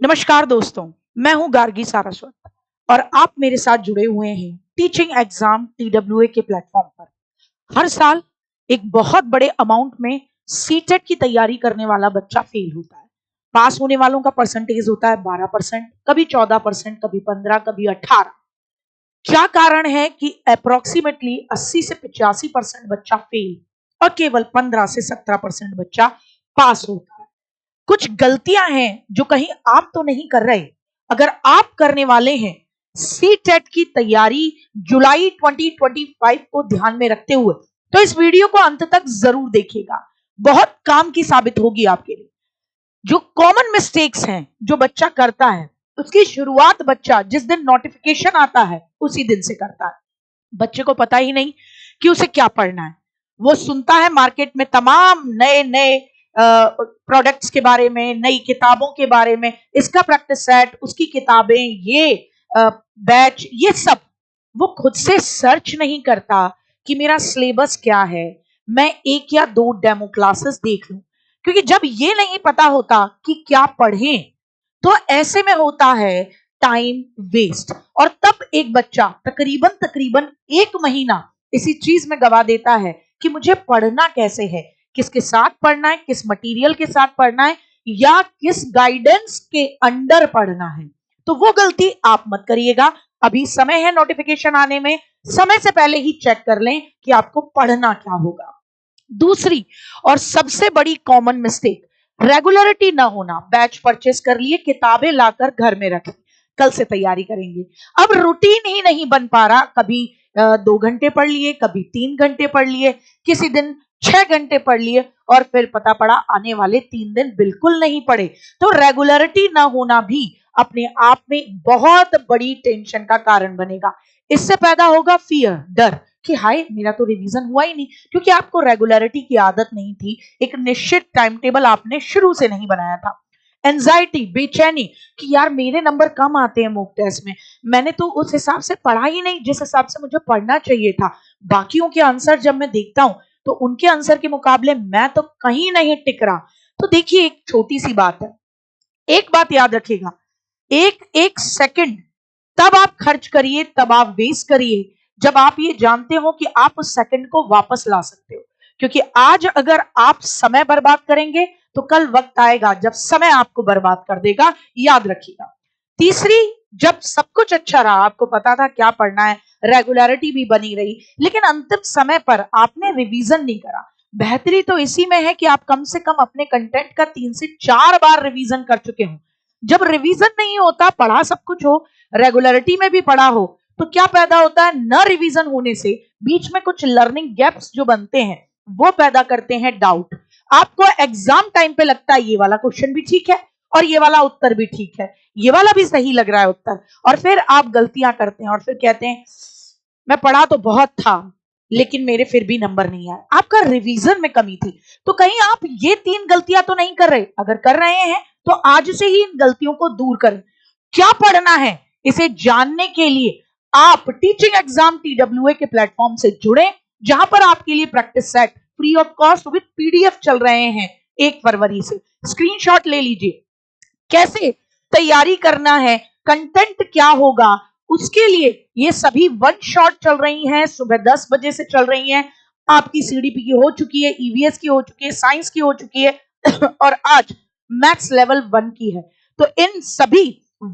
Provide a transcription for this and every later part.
नमस्कार दोस्तों, मैं हूं गार्गी सारस्वत और आप मेरे साथ जुड़े हुए हैं टीचिंग एग्जाम टीडब्ल्यूए के प्लेटफॉर्म पर। हर साल एक बहुत बड़े अमाउंट में सीटेट की तैयारी करने वाला बच्चा फेल होता है। पास होने वालों का परसेंटेज होता है 12%, कभी 14%, कभी 15, कभी 18। क्या कारण है कि अप्रोक्सीमेटली 80 से 85% बच्चा फेल और केवल 15 से 17% बच्चा पास होता है। कुछ गलतियां हैं जो कहीं आप तो नहीं कर रहे। अगर आप करने वाले हैं सीटेट की तैयारी जुलाई 2025 को ध्यान में रखते हुए, तो इस वीडियो को अंत तक जरूर देखिएगा। बहुत काम की साबित होगी आपके लिए। जो कॉमन मिस्टेक्स हैं जो बच्चा करता है, उसकी शुरुआत बच्चा जिस दिन नोटिफिकेशन आता है उसी दिन से करता है। बच्चे को पता ही नहीं कि उसे क्या पढ़ना है। वो सुनता है मार्केट में तमाम नए नए प्रोडक्ट्स के बारे में, नई किताबों के बारे में, इसका प्रैक्टिस सेट, उसकी किताबें, ये बैच, ये सब वो खुद से सर्च नहीं करता कि मेरा सिलेबस क्या है, मैं एक या दो डेमो क्लासेस देख लूं। क्योंकि जब ये नहीं पता होता कि क्या पढ़ें, तो ऐसे में होता है टाइम वेस्ट। और तब एक बच्चा तकरीबन तकरीबन 1 महीना इसी चीज में गवा देता है कि मुझे पढ़ना कैसे है, किसके साथ पढ़ना है, किस मटेरियल के साथ पढ़ना है, या किस गाइडेंस के अंडर पढ़ना है। तो वो गलती आप मत करिएगा। अभी समय है नोटिफिकेशन आने में, समय से पहले ही चेक कर लें कि आपको पढ़ना क्या होगा। दूसरी और सबसे बड़ी कॉमन मिस्टेक, रेगुलरिटी ना होना। बैच परचेस कर लिए, किताबें लाकर घर में रखें, कल से तैयारी करेंगे। अब रूटीन ही नहीं बन पा रहा। कभी 2 घंटे पढ़ लिए, कभी 3 घंटे पढ़ लिए, किसी दिन 6 घंटे पढ़ लिए और फिर पता पड़ा आने वाले 3 दिन बिल्कुल नहीं पढ़े। तो रेगुलरिटी ना होना भी अपने आप में बहुत बड़ी टेंशन का कारण बनेगा। इससे पैदा होगा फियर, डर कि हाय मेरा तो रिवीजन हुआ ही नहीं, क्योंकि आपको रेगुलरिटी की आदत नहीं थी। एक निश्चित टाइम टेबल आपने शुरू से नहीं बनाया था। एंजाइटी, बेचैनी कि यार मेरे नंबर कम आते हैं मॉक टेस्ट में, मैंने तो उस हिसाब से पढ़ा ही नहीं जिस हिसाब से मुझे पढ़ना चाहिए था। बाकियों के आंसर जब मैं देखता हूं तो उनके आंसर के मुकाबले मैं तो कहीं नहीं टिक रहा। तो देखिए, एक छोटी सी बात है, एक बात याद रखिएगा, एक एक सेकंड तब आप खर्च करिए, तब आप वेस्ट करिए जब आप ये जानते हो कि आप उस सेकंड को वापस ला सकते हो। क्योंकि आज अगर आप समय बर्बाद करेंगे तो कल वक्त आएगा जब समय आपको बर्बाद कर देगा, याद रखिएगा। तीसरी, जब सब कुछ अच्छा रहा, आपको पता था क्या पढ़ना है, रेगुलरिटी भी बनी रही, लेकिन अंतिम समय पर आपने रिवीजन नहीं करा। बेहतरी तो इसी में है कि आप कम से कम अपने कंटेंट का 3 से 4 बार रिवीजन कर चुके हो। जब रिवीजन नहीं होता, पढ़ा सब कुछ हो, रेगुलरिटी में भी पढ़ा हो, तो क्या पैदा होता है, न रिवीजन होने से बीच में कुछ लर्निंग गैप्स जो बनते हैं वो पैदा करते हैं डाउट। आपको एग्जाम टाइम पे लगता है ये वाला क्वेश्चन भी ठीक है और ये वाला उत्तर भी ठीक है, ये वाला भी सही लग रहा है उत्तर, और फिर आप गलतियां करते हैं और फिर कहते हैं मैं पढ़ा तो बहुत था लेकिन मेरे फिर भी नंबर नहीं आए। आपका रिवीजन में कमी थी। तो कहीं आप ये 3 गलतियां तो नहीं कर रहे। अगर कर रहे हैं तो आज से ही इन गलतियों को दूर करें। क्या पढ़ना है इसे जानने के लिए आप टीचिंग एग्जाम टीडब्ल्यूए के प्लेटफॉर्म से जुड़े, जहां पर आपके लिए practice set free of cost with PDF चल रहे हैं 1 फरवरी से। स्क्रीनशॉट ले लीजिए। कैसे तैयारी करना है, कंटेंट क्या होगा, उसके लिए ये सभी 1 शॉट चल रही हैं। सुबह 10 बजे से चल रही हैं। आपकी सीडीपी की हो चुकी है, ईवीएस की हो चुकी है, साइंस की हो चुकी है और आज मैथ्स लेवल 1 की है। तो इन सभी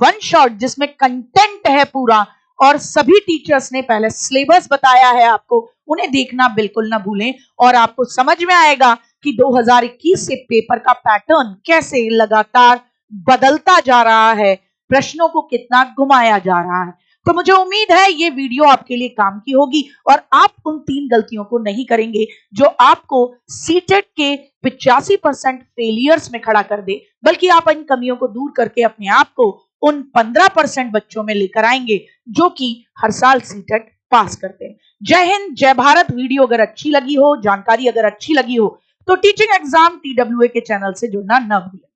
1 शॉट जिसमें कंटेंट है पूरा, और सभी टीचर्स ने पहले सिलेबस बताया है आपको, उन्हें देखना बिल्कुल ना भूलें। और आपको समझ में आएगा कि 2021 से पेपर का पैटर्न कैसे लगातार बदलता जा रहा है, प्रश्नों को कितना घुमाया जा रहा है। तो मुझे उम्मीद है ये वीडियो आपके लिए काम की होगी और आप उन 3 गलतियों को नहीं करेंगे जो आपको सीटेट के 85% फेलियर्स में खड़ा कर दे, बल्कि आप इन कमियों को दूर करके अपने आप को उन 15% बच्चों में लेकर आएंगे जो कि हर साल सीटेट पास करते हैं। जय हिंद, जय भारत। वीडियो अगर अच्छी लगी हो, जानकारी अगर अच्छी लगी हो, तो टीचिंग एग्जाम टीडब्ल्यूए के चैनल से जुड़ना न भूलें।